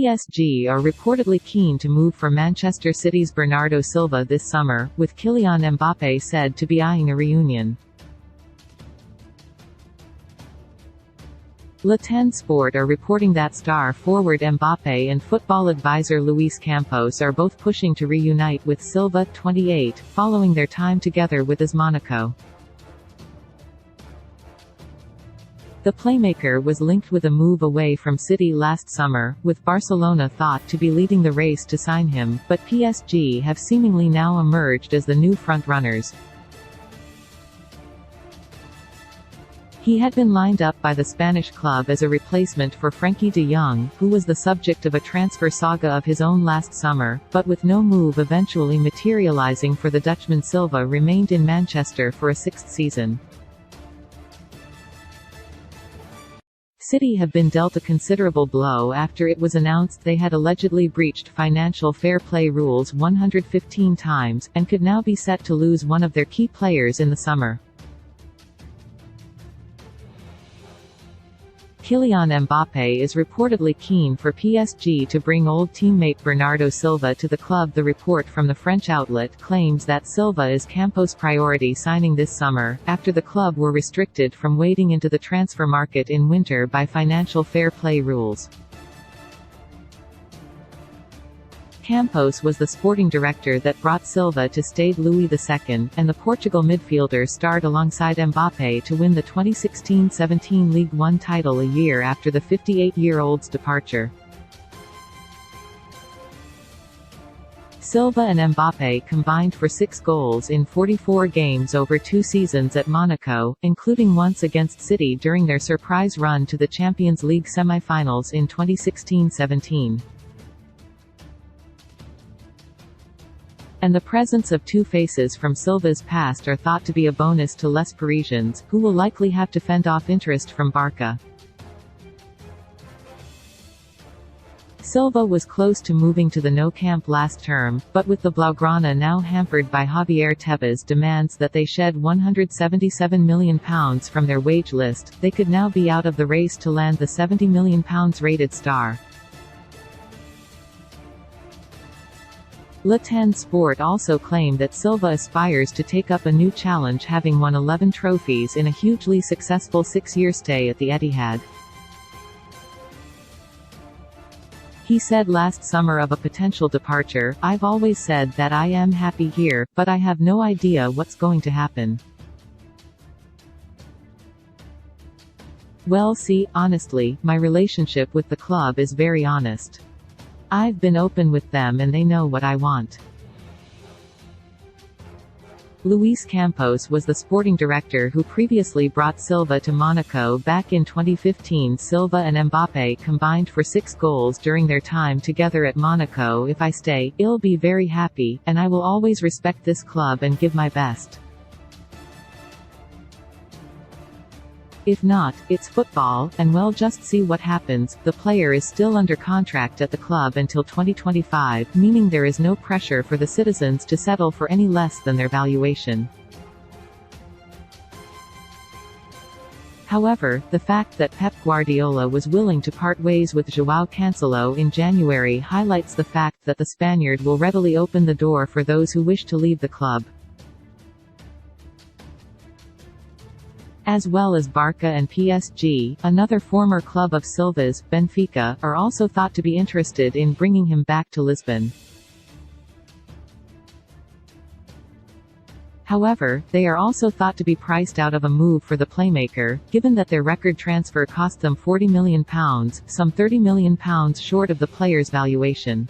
PSG are reportedly keen to move for Manchester City's Bernardo Silva this summer, with Kylian Mbappe said to be eyeing a reunion. Le 10 Sport are reporting that star forward Mbappe and football advisor Luis Campos are both pushing to reunite with Silva, 28, following their time together with AS Monaco. The playmaker was linked with a move away from City last summer, with Barcelona thought to be leading the race to sign him, but PSG have seemingly now emerged as the new front-runners. He had been lined up by the Spanish club as a replacement for Frenkie de Jong, who was the subject of a transfer saga of his own last summer, but with no move eventually materializing for the Dutchman. Silva remained in Manchester for a sixth season. City have been dealt a considerable blow after it was announced they had allegedly breached financial fair play rules 115 times, and could now be set to lose one of their key players in the summer. Kylian Mbappe is reportedly keen for PSG to bring old teammate Bernardo Silva to the club. The report from the French outlet claims that Silva is Campos' priority signing this summer, after the club were restricted from wading into the transfer market in winter by financial fair play rules. Campos was the sporting director that brought Silva to Stade Louis II, and the Portugal midfielder starred alongside Mbappe to win the 2016-17 Ligue 1 title a year after the 58-year-old's departure. Silva and Mbappe combined for 6 goals in 44 games over 2 seasons at Monaco, including once against City during their surprise run to the Champions League semi-finals in 2016-17. And the presence of two faces from Silva's past are thought to be a bonus to Les Parisiens, who will likely have to fend off interest from Barca. Silva was close to moving to the Nou Camp last term, but with the Blaugrana now hampered by Javier Tebas' demands that they shed £177 million from their wage list, they could now be out of the race to land the £70 million rated star. Le 10 Sport also claim that Silva aspires to take up a new challenge, having won 11 trophies in a hugely successful 6-year stay at the Etihad. He said last summer of a potential departure, "I've always said that I am happy here, but I have no idea what's going to happen. Well, see, honestly, my relationship with the club is very honest. I've been open with them and they know what I want." Luis Campos was the sporting director who previously brought Silva to Monaco back in 2015. Silva and Mbappe combined for 6 goals during their time together at Monaco. "If I stay, I'll be very happy, and I will always respect this club and give my best. If not, it's football, and we'll just see what happens." The player is still under contract at the club until 2025, meaning there is no pressure for the citizens to settle for any less than their valuation. However, the fact that Pep Guardiola was willing to part ways with João Cancelo in January highlights the fact that the Spaniard will readily open the door for those who wish to leave the club. As well as Barca and PSG, another former club of Silva's, Benfica, are also thought to be interested in bringing him back to Lisbon. However, they are also thought to be priced out of a move for the playmaker, given that their record transfer cost them £40 million, some £30 million short of the player's valuation.